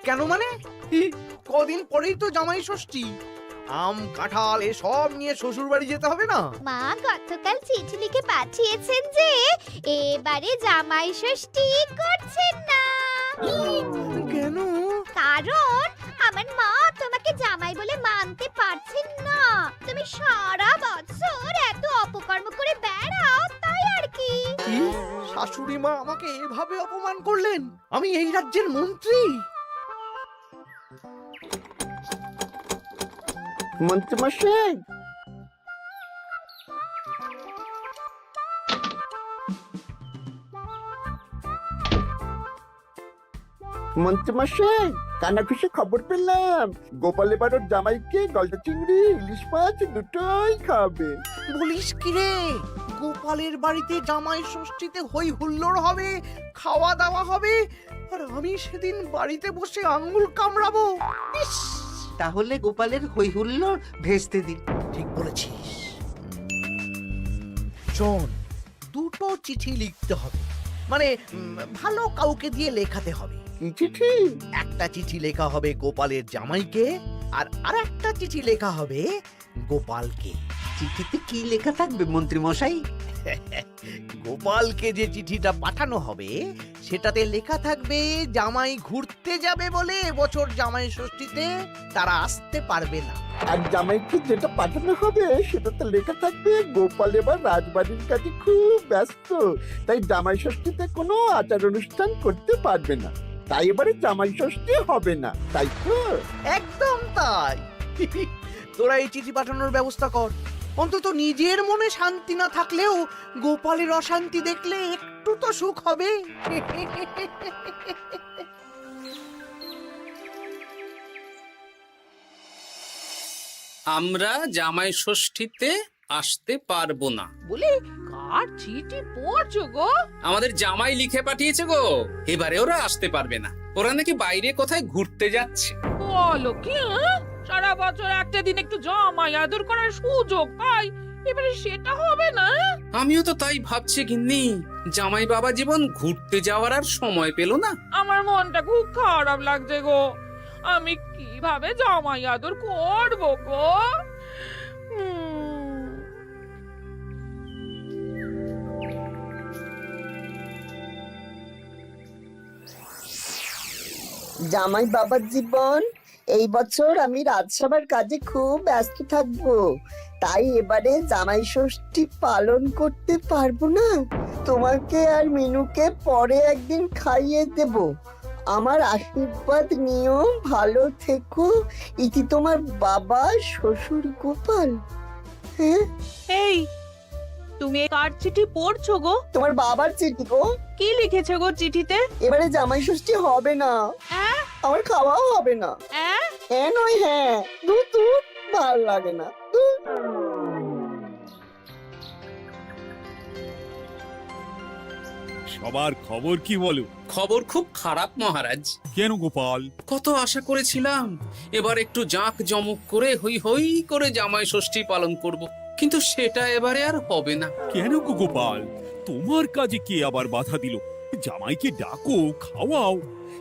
কেন মানে? কদিন পরেই তো জামাই ষষ্ঠী। আম কাঁঠাল এসব নিয়ে শ্বশুর বাড়ি যেতে হবে না? মা গতকাল চিঠি লিখে পাঠিয়েছেন যে এবারে জামাই ষষ্ঠী করছেন না। কেন? কারণ আমার মা তোমাকে জামাই বলে মানতে পারছেন না। তুমি সারা বছর এত অপকর্ম করে বেড়াও, তাই আর কি। শাশুড়ি মা আমাকে এভাবে অপমান করলেন? আমি এই রাজ্যের মন্ত্রী। মন্ত্রীমশাই, মন্ত্রীমশাই, কানাঘুষে খবর পেলাম গোপাল এবার ওর জামাইকে গলদা চিংড়ি ইলিশ মাছ দুটোই খাবে। বলিস কি রে? গোপালের বাড়িতে জামাই ষষ্ঠীতে হই হুল্লোড় হবে, খাওয়া দাওয়া হবে, আর আমি সেদিন বাড়িতে বসে আঙ্গুল কামড়াবো। ইস! তাহলে গোপালের হই হুল্লোড় ভেস্তে দিন। ঠিক বলেছিস। শোন, দুটো চিঠি লিখতে হবে, মানে ভালো কাউকে দিয়ে লেখাতে হবে। কি চিঠি? একটা চিঠি লেখা হবে গোপালের জামাইকে, আর আরেকটা চিঠি লেখা হবে গোপালকে। চিঠিতে কি লেখা থাকবে মন্ত্রী মশাই? গোপালকে যে চিঠিটা পাঠানো হবে সেটাতে লেখা থাকবে জামাই ঘুরতে যাবে বলে এবছর জামাই ষষ্ঠীতে তারা আসতে পারবে না। আর জামাইকে যেটা পাঠানো হবে সেটাতে লেখা থাকবে গোপাল এবার রাজবাড়ির কাছে খুব ব্যস্ত, তাই জামাই ষষ্ঠীতে কোনো আচার অনুষ্ঠান করতে পারবে না, তাই এবারে জামাই ষষ্ঠী হবে না, তাই তো? একদম তাই। তোরা এই চিঠি পাঠানোর ব্যবস্থা কর। অন্তত নিজের মনে শান্তি না থাকলেও গোপালের অশান্তি দেখলে একটু তো সুখ হবে। আমরা জামাই ষষ্ঠীতে আসতে পারবো না বলে কার চিঠি পড়ছো গো? আমাদের জামাই লিখে পাঠিয়েছে গো, এবারে ওরা আসতে পারবে না। ওরা নাকি বাইরে কোথায় ঘুরতে যাচ্ছে। বলো কি? সারা বছর একটা দিন একটু জামাই আদর করার সুযোগ পাই, এবারে সেটা হবে না? আমিও তো তাই ভাবছি গিন্নি, জামাই বাবা জীবন ঘুরতে যাওয়ার আর সময় পেল না। আমার মনটা খুব খারাপ লাগছে গো। আমি কিভাবে জামাই আদর করবো গো? জামাই বাবার জীবন, এই বছর আমি রাজসভার কাজে খুব ব্যস্ত থাকবো, তাই এবারে জামাই ষষ্ঠী পালন করতে পারবো না। তোমাকে আর মিনুকে পরে একদিন খাইয়ে দেব। আমার আশীর্বাদ নিও, ভালো থেকো। ইতি তোমার বাবা শ্বশুর গোপাল। হ্যাঁ, এই তুমি কার চিঠি পড়ছো গো? তোমার বাবার চিঠি গো। কি লিখেছে গো চিঠিতে? এবারে জামাই ষষ্ঠী হবে না, আমার খাওয়াও হবে না। হ্যাঁ নয় হ্যাঁ, দূর দূর, ভাল লাগে না। সবার খবর কি বলো? খবর খুব খারাপ মহারাজ। কেন গোপাল? কত আশা করেছিলাম এবার একটু জাঁক জমক করে হই হই করে জামাই ষষ্ঠী পালন করব, কিন্তু সেটা এবারে আর হবে না। কেন গো গোপাল, তোমার কাজে কে আবার বাধা দিল? জামাইকে ডাকো, খাওয়াও,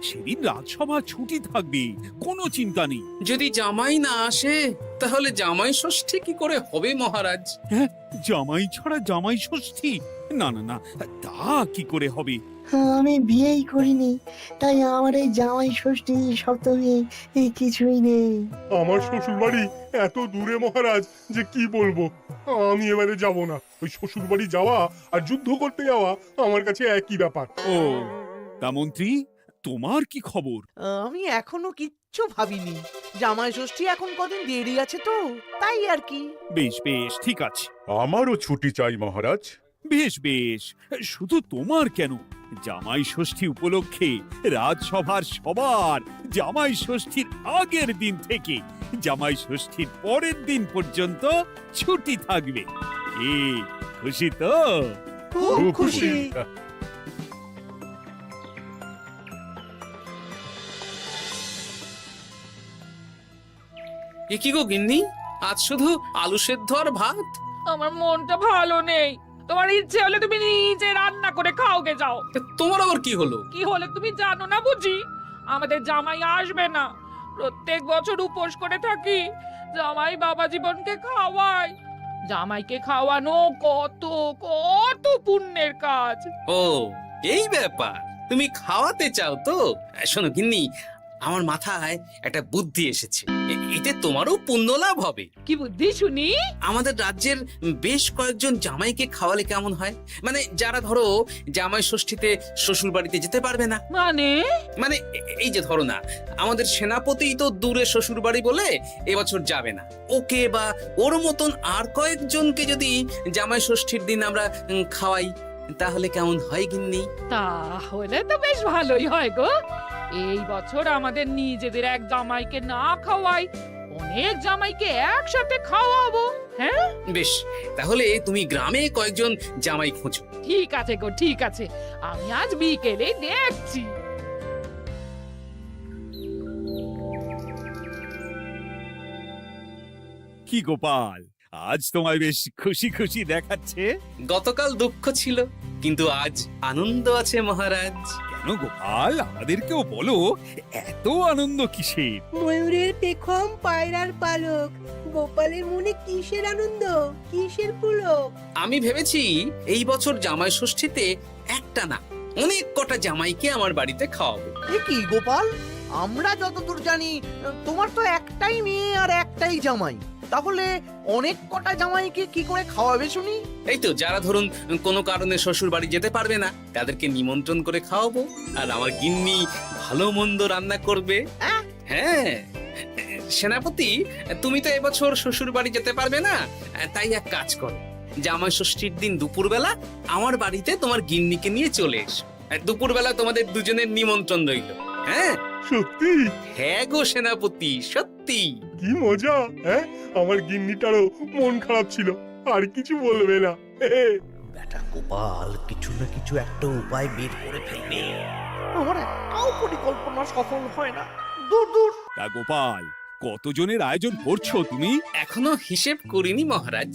সেদিন রাজসভা ছুটি থাকবে, কোনো চিন্তা নেই। যদি জামাই না আসে তাহলে জামাই ষষ্ঠী কি করে হবে মহারাজ? হ্যাঁ, জামাই ছাড়া জামাই ষষ্ঠী? না না না, তা কি করে হবে? আমি বিয়েই করিনি, তাই আমার এই জামাই ষষ্ঠী সপ্তমী এই কিছুই নেই। আমার শ্বশুর বাড়ি এত দূরে মহারাজ যে কি বলবো। আমি এবারে যাব না। ওই শ্বশুর বাড়ি যাওয়া আর যুদ্ধ করতে যাওয়া আমার কাছে একই ব্যাপার। ও, তা মন্ত্রী, তোমার কি খবর? আমি এখনো কিচ্ছু ভাবিনি। জামাই ষষ্ঠী এখন কদিন দেরি আছে তো, তাই আর কি। বেশ বেশ, ঠিক আছে। আমারও ছুটি চাই মহারাজ। বেশ বেশ, শুধু তোমার কেন, জামাই ষষ্ঠী উপলক্ষে রাজসভার সবার জামাই ষষ্ঠীর আগের দিন থেকে জামাই ষষ্ঠীর পরের দিন পর্যন্ত ছুটি থাকবে। কি খুশি তো? খুব খুশি। এ কি গো গিন্নি, আজ শুধু আলু সেদ্ধ আর ভাত? আমার মনটা ভালো নেই। তোমার ইচ্ছে হলে তুমি নিজে রান্না করে খাওগে যাও। তোমার আবার কি হলো? কি হলে তুমি জানো না বুঝি? আমাদের জামাই আসবে না। প্রত্যেক বছর উপোস করে থাকি, জামাই বাবা জীবনকে খাওয়াই। জামাইকে খাওয়ানো কত কত পুণ্যের কাজ। ও এই ব্যাপার, তুমি খাওয়াতে চাও তো? শোনো গিন্নি, আমার মাথায় একটা বুদ্ধি এসেছে। এতে তোমারও পুণ্য লাভ হবে। কি বুদ্ধি শুনি? আমাদের রাজ্যের বেশ কয়েকজন জামাইকে খাওয়ালে কেমন হয়? মানে যারা ধরো জামাই ষষ্ঠীতে শ্বশুর বাড়িতে যেতে পারবে না। মানে মানে এই যে ধরো না, আমাদের সেনাপতি তো দূরে শ্বশুর বাড়ি বলে এবছর যাবে না। ওকে বা ওর মতন আর কয়েকজনকে যদি জামাই ষষ্ঠীর দিন আমরা খাওয়াই, তাহলে কেমন হয় গিন্নি? তাহলে তো বেশ ভালোই হয় গো। এই বছর আমাদের নিজেদের এক জামাইকে না খাওয়াই, অনেক জামাইকে একসাথে খাওয়াবো। হ্যাঁ, বেশ, তাহলে তুমি গ্রামে কয়েকজন জামাই খোঁজো। ঠিক আছে গো, ঠিক আছে। আমি আজ বিকেলে দেখছি। কি গোপাল, আজ তোমায় বেশ খুশি খুশি দেখাচ্ছে। গতকাল দুঃখ ছিল, কিন্তু আজ আনন্দ আছে মহারাজ। কেন গোপাল, আমাদেরকেও বলো, এত আনন্দ কিসের? ময়ূরের পেখম, পায়রার পালক, গোপালের মনে কিসের আনন্দ, কিসের পুলক? আমি ভেবেছি এই বছর জামাই ষষ্ঠীতে একটা না, অনেক কটা জামাইকে আমার বাড়িতে খাওয়াবো। এ কি গোপাল, আমরা যতদূর জানি তোমার তো একটাই মেয়ে আর একটাই জামাই, তাহলে অনেক কটা জামাইকে কি করে খাওয়াবে শুনি? এই তো যারা ধরুন কোনো কারণে শ্বশুর বাড়ি যেতে পারবে না, তাদেরকে নিমন্ত্রণ করে খাওয়াবো। আর আমার গিন্নি ভালো মন্দ রান্না করবে। হ্যাঁ সেনাপতি, তুমি তো এবছর শ্বশুর বাড়ি যেতে পারবে না, তাই এক কাজ করো, জামাই ষষ্ঠীর দিন দুপুরবেলা আমার বাড়িতে তোমার গিন্নিকে নিয়ে চলে এসো। দুপুরবেলা তোমাদের দুজনের নিমন্ত্রণ রইল। হ্যাঁ সত্যি? হ্যাঁ গো সেনাপতি, সত্যি। কি মজা! হ্যাঁ, আমার গিন্নিটারও মন খারাপ ছিল, আর কিছু বলবে না। বেটা গোপাল কিছু না কিছু একটা উপায় বের করে ফেলবে। আমার একটাও পরিকল্পনা সফল হয় না। দূর দূর। তা গোপাল, কতজনের আয়োজন করছো তুমি? এখনো হিসেব করিনি মহারাজ,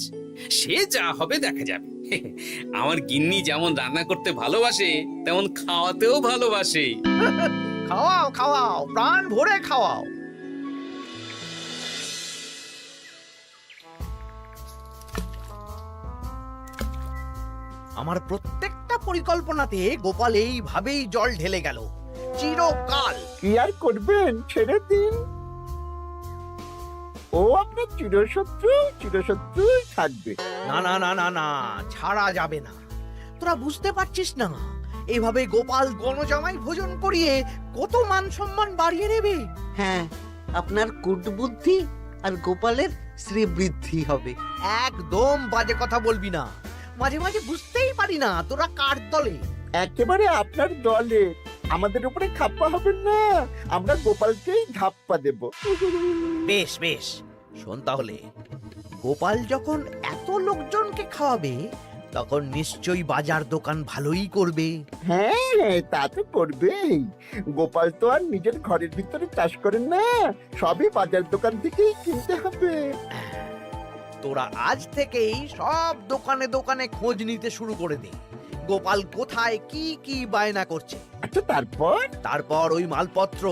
সে যা হবে দেখা যাবে। আমার গিন্নি যেমন রান্না করতে ভালোবাসে, তেমন খাওয়াতেও ভালোবাসে। খাওয়াও খাওয়াও, প্রাণ ভরে খাওয়াও। আমার প্রত্যেকটা পরিকল্পনাতে গোপাল এইভাবেই জল ঢেলে গেল চিরকাল। কি আর করবেন, ছেড়ে দিন। ও আপনার চিরশত্রুই থাকবে। না না না না না, ছাড়া যাবে না। তোরা বুঝতে পারছিস না, এইভাবে গোপাল গণজামাই ভোজন করিয়ে কত মান সম্মান বাড়িয়ে নেবে। হ্যাঁ, আপনার কূটবুদ্ধি আর গোপালের শ্রীবৃদ্ধি হবে। একদম বাজে কথা বলবি না। মাঝে মাঝে বুঝতেই পারি না তোরা কার দলে। একেবারে আপনার দলে। আমাদের উপরে খাপ্পা হবেন না, আমরা গোপালকেই ধাপ্পা দেব। বেশ বেশ, শোন তাহলে, গোপাল যখন এত লোকজনকে খাওয়াবে, তখন নিশ্চয়ই বাজার দোকান ভালোই করবে। হ্যাঁ, তা তো করবেই। গোপাল তো আর নিজের ঘরের ভিতরে চাষ করেন না, সবই বাজার দোকান থেকেই কিনতে হবে। তোরা আজ থেকেই সব দোকানে দোকানে খোঁজ নিতে শুরু করে দে, গোপাল কোথায় কি কি বায়না করছে। আচ্ছা, তারপর ওই মালপত্র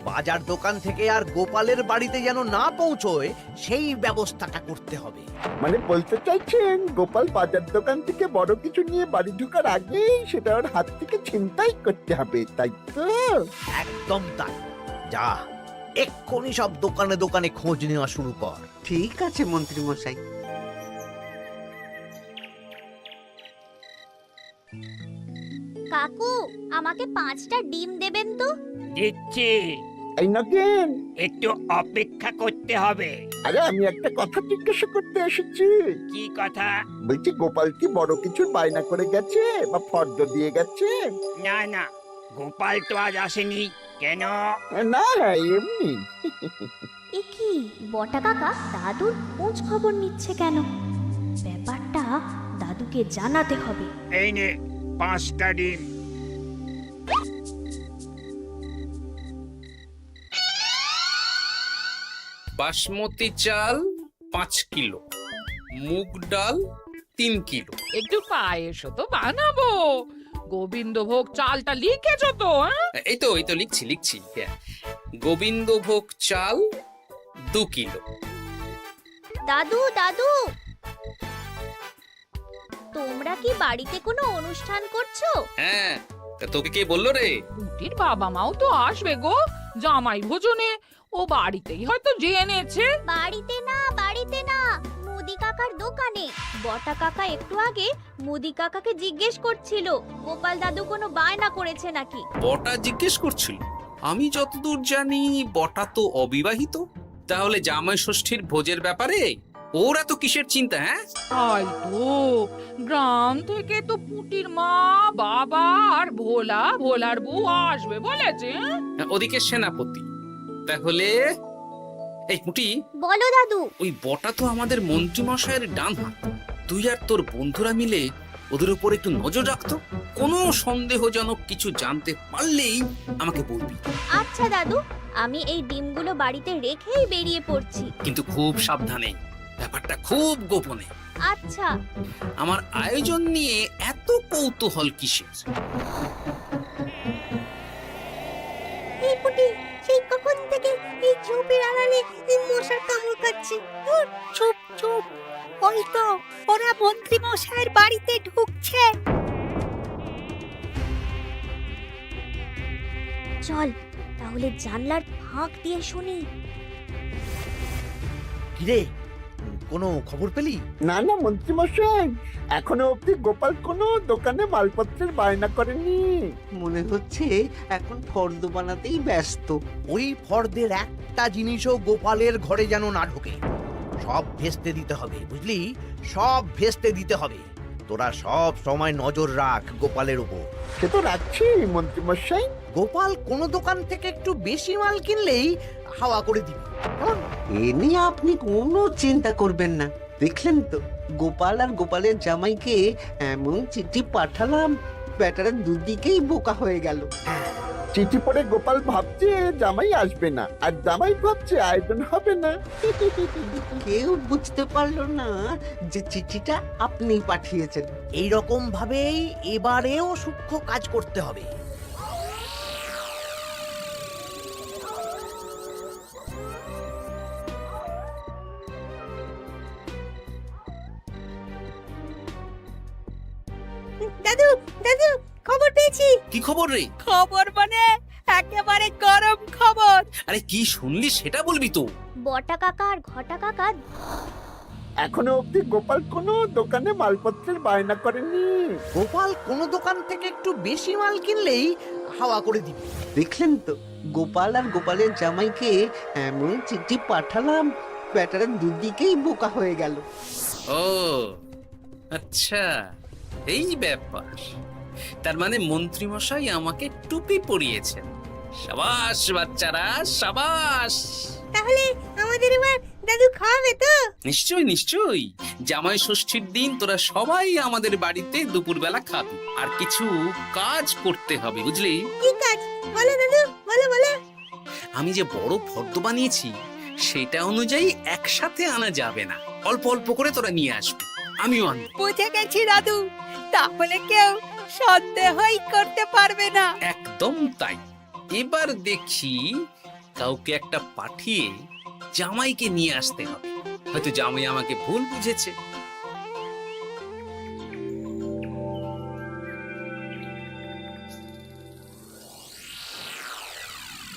বাজার দোকান থেকে আর গোপালের বাড়িতে যেন না পৌঁছয়, সেই ব্যবস্থাটা করতে হবে। মানে বলতে চাইছেন গোপাল বাজার দোকান থেকে বড় কিছু নিয়ে বাড়ি ঢোকার আগেই সেটা ওর হাত থেকে ছিনতাই করতে হবে, তাই তো? একদম তাই। যা, এক্ষুনি সব দোকানে দোকানে খোঁজ নেওয়া শুরু কর। ঠিক আছে মন্ত্রী মশাই। কাকু, আমাকে 5টা ডিম দেবেন তো? দিচ্ছি, এই নগেন, একটু অপেক্ষা করতে হবে। আরে আমি একটা কথা জিজ্ঞাসা করতে এসেছি। কি কথা? বলছি, গোপাল কি বড় কিছুর বায়না করে গেছে বা ফর্দ দিয়ে গেছে? না না, গোপাল তো আজ আসেনি। কেন? না, এমনি। এ কি, বটা কাকা দাদুর খোঁজ খবর নিচ্ছে কেন? ব্যাপারটা দাদুকে জানাতে হবে। এই নে 5টা ডিম। বাসমতি চাল 5 কিলো, মুগ ডাল 3 কিলো। একটু পায়েসও তো বানাবো। গোবিন্দভোগ চালটা লিখেছো তো? এই তো লিখছি হ্যাঁ। গোবিন্দভোগ চাল 2 কিলো। দাদু দাদু, তোমরা কি বাড়িতে কোনো অনুষ্ঠান করছো? হ্যাঁ, তা তোকে কে বললো রে? পুটির বাবা মাও তো আসবে গো জামাই ভোজনে, ও বাড়িতেই হয়তো জেনেছে। বাড়িতে না, মুদি কাকার দোকানে। বটা কাকা একটু আগে মুদি কাকাকে জিজ্ঞেস করছিল গোপাল দাদু কোনো বায়না করেছে নাকি। বটা জিজ্ঞেস করছিল? আমি যতদূর জানি বটা তো অবিবাহিত। তাহলে জামাই ষষ্ঠীর ভোজের ব্যাপারে ওরা তো কিসের চিন্তা? হ্যাঁ, তাই তো, গ্রাম থেকে তো পুটির মা, বাবা আর ভোলার বউ আসবে বলেছে। ওদিকে সেনাপতি। তাহলে এই পুটি, বলো দাদু। ওই বটা তো আমাদের মন্ত্রী মশাইয়ের ডান হাত। তুই আর তোর বন্ধুরা মিলে ওদের উপর একটু নজর রাখতো। কোনো সন্দেহজনক কিছু জানতে পারলেই আমাকে বলবি। আচ্ছা দাদু, আমি এই ডিমগুলো বাড়িতে রেখেই বেরিয়ে পড়ছি। কিন্তু খুব সাবধানে, ব্যাপারটা খুব গোপনে। আচ্ছা। আমার আয়োজন নিয়ে এত কৌতূহল কিসের? এই পুটি, সেই কখন থেকে এই ঝোপের আড়ালে মশার কামড় খাচ্ছে। ধুর, চুপ চুপ, ওই তো ওরা মন্ত্রী মশাইয়ের বাড়িতে ঢুকছে। চল তাহলে জানলার ফাঁক দিয়ে শুনি। কিরে, কোনো খবর পেলি? না না মন্ত্রী মশাই, এখনো অবধি গোপাল কোনো দোকানে মালপত্রের বায়না করেনি। মনে হচ্ছে এখন ফর্দ বানাতেই ব্যস্ত। ওই ফর্দের একটা জিনিসও গোপালের ঘরে যেন না ঢোকে। সব ভেস্তে দিতে হবে, বুঝলি? সব ভেস্তে দিতে হবে। তোরা সব সময় নজর রাখ গোপালের উপর। সে তো রাখছি মন্ত্রী মশাই। গোপাল কোনো দোকান থেকে একটু বেশি মাল কিনলেই হাওয়া করে দিবি, কেমন? এ নিয়ে আপনি কোনো চিন্তা করবেন না। দেখলেন তো, গোপাল আর গোপালের জামাইকে এমন চিঠি পাঠালাম, ব্যাটারা দুদিকেই বোকা হয়ে গেল। চিঠি পড়ে গোপাল ভাবছে জামাই আসবে না, আর জামাই ভাবছে আয়োজন হবে না। কেউ বুঝতে পারলো না যে চিঠিটা আপনি পাঠিয়েছেন। এইরকম ভাবেই এবারেও সূক্ষ্ম কাজ করতে হবে। দাদু দাদু, খবর পেয়েছি। কি খবর রে? খবর মানে একেবারে গরম খবর। আরে কি শুনলি সেটা বলবি তো। বটা কাকা আর ঘটা কাকা এখনো অবধি গোপাল কোনো দোকানে মালপত্রের বায়না করেনি। গোপাল কোনো দোকান থেকে একটু বেশি মাল কিনলেই হাওয়া করে দিবি। দেখলেন তো, গোপাল আর গোপালের জামাইকে এমন চিঠি পাঠালাম, ব্যাটারা দুদিকেই বোকা হয়ে গেল। ও আচ্ছা, এই ব্যাপার। তার মানে মন্ত্রী মশাই আমাকে টুপি পরিয়েছেন। সাবাস বাচ্চারা, সাবাস। তাহলে আমাদের এবার দাদু খাওয়াবে তো? নিশ্চয়ই। জামাই ষষ্ঠীর দিন তোরা সবাই আমাদের বাড়িতে দুপুরবেলা খাবি। আর কিছু কাজ করতে হবে, বুঝলি? কি কাজ? বলো দাদু, বলো বলো। আমি যে বড় ফর্দ বানিয়েছি সেটা অনুযায়ী একসাথে আনা যাবে না, অল্প অল্প করে তোরা নিয়ে আসবি। আমিও আনবো। বুঝে গেছি দাদু, তাহলে কেউ সন্দেহই করতে পারবে না। একদম তাই। এবার দেখি কাউকে একটা পাঠিয়ে জামাইকে নিয়ে আসতে হবে। হয়তো জামাই আমাকে ভুল বুঝেছে।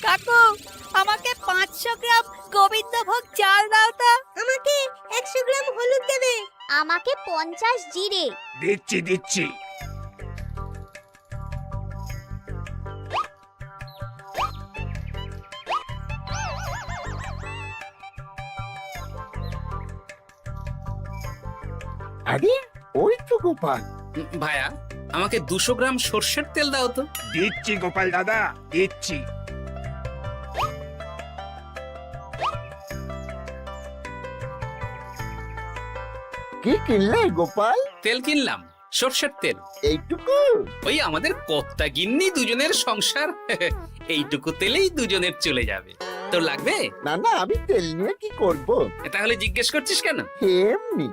কাকু, আমাকে 500 গ্রাম গোবিন্দভোগ চাল দাও তো। আমাকে 100 গ্রাম হলুদ দেবে। আমাকে 50 জিরে। দিচ্ছি। আরে ওই তো গোপাল। ভাইয়া, আমাকে 200 গ্রাম সর্ষের তেল দাও তো। দিচ্ছি গোপাল দাদা, দিচ্ছি। কি কিনলে গোপাল? তেল কিনলাম, সর্ষের তেল। এইটুকু? ওই আমাদের কর্তা গিন্নি দুজনের সংসার, এইটুকু তেলেই দুজনের চলে যাবে। তোর লাগবে? না না, আমি তেল নিয়ে কি করব? তাহলে জিজ্ঞেস করছিস কেন? এমনি।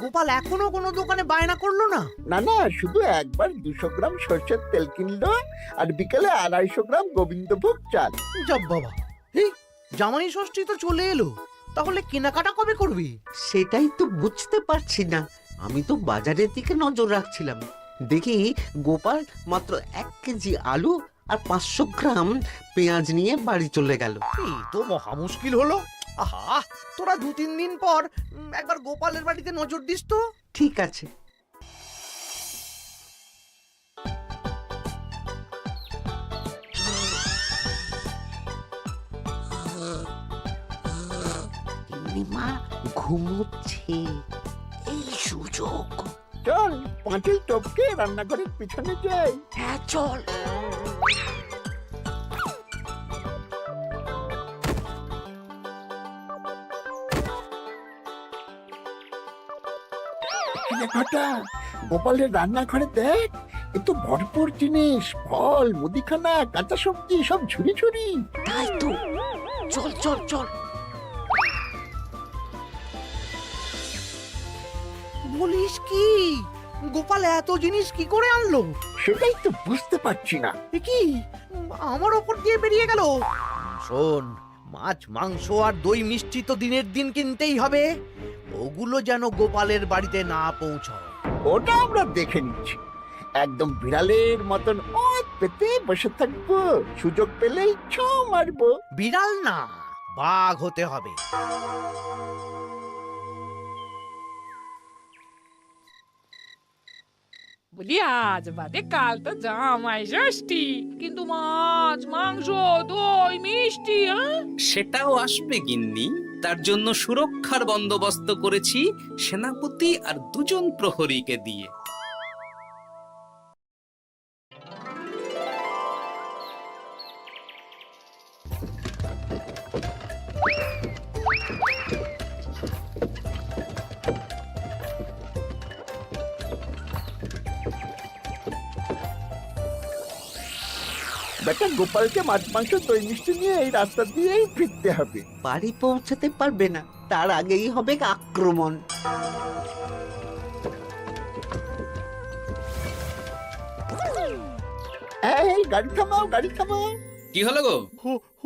গোপাল এখনো কোনো দোকানে বায়না করলো না? না না, শুধু একবার 200 গ্রাম সর্ষের তেল কিনলো আর বিকেলে 250 গ্রাম গোবিন্দভোগ চাল। যাব বাবা, এই জামাই ষষ্ঠী তো চলে এলো, তাহলে কেনাকাটা কবে করবি? সেটাই তো বুঝতে পারছি না। আমি তো বাজারের দিকে নজর রাখছিলাম, দেখি গোপাল মাত্র 1 কেজি আলু আর 500 গ্রাম পেঁয়াজ নিয়ে বাড়ি চলে গেল। এই তো মহা মুশকিল হলো। আহা, তোরা 2-3 দিন পর একবার গোপালের বাড়িতে নজর দিস তো। ঠিক আছে। মা ঘুমোচ্ছে, এই সুযোগ। চল পাঁচিল টপকে রান্নাঘরের পিছনে যাই। হ্যাঁ চল। ঘটা গোপালের রান্নাঘরে দেখ, এ তো ভরপুর জিনিস, ফল, মুদিখানা, কাঁচা সবজি সব ঝুড়ি ঝুড়ি। তাই তো, চল চল চল। বলিস কি, গোপাল এত জিনিস কি করে আনলো? সেটাই তো বুঝতে পারছি না। এ কি আমার ওপর দিয়ে বেরিয়ে গেল? শোন, মাছ মাংস আর দই মিষ্টি তো দিনের দিন কিনতেই হবে, ওগুলো যেন গোপালের বাড়িতে না পৌঁছায়। ওটা আমরা দেখে নিচ্ছি। একদম বিড়ালের মতন ওত পেতে বসে থাকবো, সুযোগ পেলেই ছো মারবো। বিড়াল না, বাঘ হতে হবে। বলি আজ বাদে কাল তো জামাই ষষ্ঠী, কিন্তু মাছ মাংস দই মিষ্টি সেটাও আসবে গিন্নি। তার জন্য সুরক্ষার বন্দোবস্ত করেছি সেনাপতি আর 2 জন প্রহরীকে দিয়ে। বেটা গোপালকে মাছ মাংস দই মিষ্টি নিয়ে এই রাস্তা দিয়েই ফিরতে হবে। বাড়ি পৌঁছাতে পারবে না, তার আগেই হবে আক্রমণ। এই গাড়ি থামাও, গাড়ি থামাও। কি হলো গো?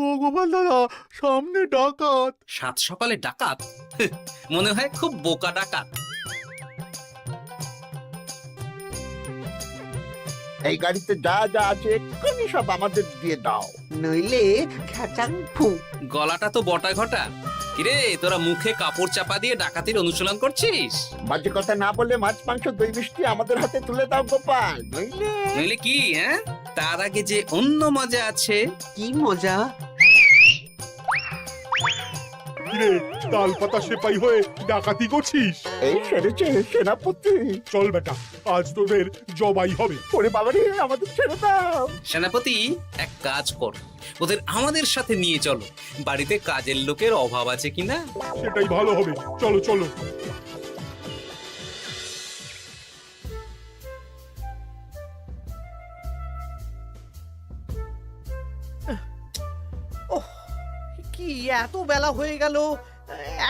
ও গোপাল দাদা, সামনে ডাকাত। 7 সকালে ডাকাত? মনে হয় খুব বোকা ডাকাত। এই গাড়িতে যা যা আছে এক্ষুনি সব আমাদের দিয়ে দাও। নইলে খেচাং ফু। গলাটা তো বটা ঘটা। কিরে, তোরা মুখে কাপড় চাপা দিয়ে ডাকাতির অনুশীলন করছিস? বাজে কথা না বলে মাছ মাংস দই মিষ্টি আমাদের হাতে তুলে দাও গোপাল, নইলে নইলে কি? হ্যাঁ, তার আগে যে অন্য মজা আছে। কি মজা? কিরে, তাল পাতা সেপাই হয়ে ডাকাতি করছিস? এই সেরেছে সেনাপতি। চল বেটা, আজ তোদের জবাই হবে। ওরে বাবারে, আমাদের ছেড়ে দাও। সেনাপতি, এক কাজ কর, ওদের আমাদের সাথে নিয়ে চলো। বাড়িতে কাজের লোকের অভাব আছে কিনা। সেটাই ভালো হবে, চলো চলো। ওহ, কি এত বেলা হয়ে গেল,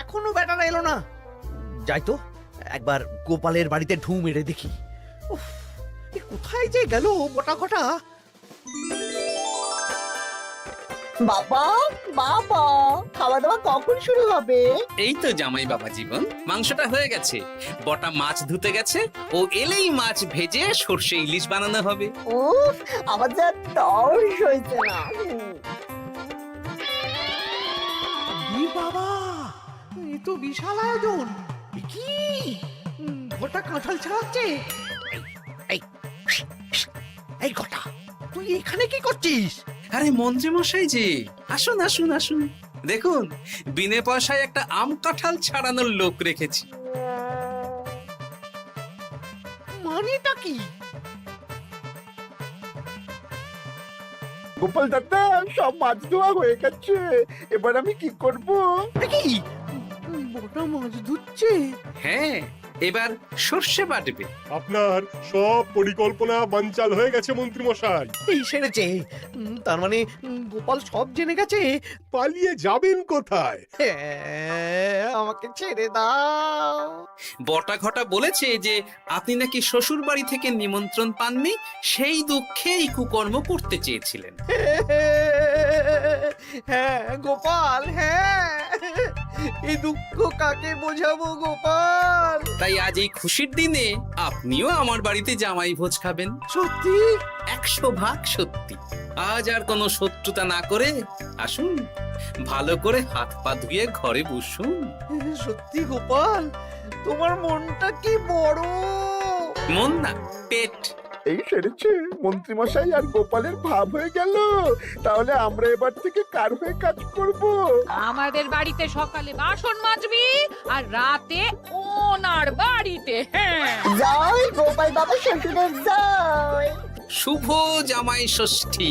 এখনো বেটারা এলো না। যাই তো একবার গোপালের বাড়িতে ঢু মেরে দেখি। উফ, এ কোথায় যে গেল বটা ঘটা? বাবা বাবা, খাওয়া দাওয়া কখন শুরু হবে? এই তো জামাই বাবা জীবন, মাংসটা হয়ে গেছে, বটা মাছ ধুতে গেছে, ও এলেই মাছ ভেজে সর্ষে ইলিশ বানানো হবে। উফ, আমার যা তর্স হয়েছে না। এ বাবা, এ তো বিশাল আয়োজন। এ কি ঘটা কাঁঠাল ছাড়াচ্ছে? এই এই ঘটা, তুই এখানে কি করছিস? আরে মন্ত্রী মশাই যে, আসুন আসুন আসুন, দেখুন বিনে পয়সায় একটা আম কাঁঠাল ছাড়ানোর লোক রেখেছি। মানেটা কি? গোপাল দাদা, সব মাছ ধোয়া হয়ে গেছে, এবার আমি কি করব? এ কি বটা মাছ ধুচ্ছে? হ্যাঁ, এবার সর্ষে বাটবে। আপনার সব পরিকল্পনা বানচাল হয়ে গেছে মন্ত্রী মশাই। এই সেরেছে। তার মানে গোপাল সব জেনে গেছে। পালিয়ে যাবেন কোথায়? আমাকে ছেড়ে দাও। বটা ঘটা বলেছে যে আপনি নাকি শ্বশুর বাড়ি থেকে নিমন্ত্রণ পাননি, সেই দুঃখে এই কুকর্ম করতে চেয়েছিলেন। হ্যাঁ গোপাল, হ্যাঁ, এই দুঃখ কাকে বোঝাবো গোপাল? তাই আজ এই খুশির দিনে আপনিও আমার বাড়িতে জামাই ভোজ খাবেন। সত্যি? 100% সত্যি। আজ আর কোনো শত্রুতা না করে আসুন, ভালো করে হাত পা ধুয়ে ঘরে বসুন। সত্যি গোপাল, তোমার মনটা কি বড়। মন না, পেট। এই সেরেছে, মন্ত্রী মশাই আর গোপালের ভাব হয়ে গেল। তাহলে আমরা এবার থেকে কার হয়ে কাজ করব? আমাদের বাড়িতে সকালে বাসন মাজবি আর রাতে ওনার বাড়িতে। হ্যাঁ, জয় গোপাল বাবা শ্বশুরের জয়। শুভ জামাই ষষ্ঠী।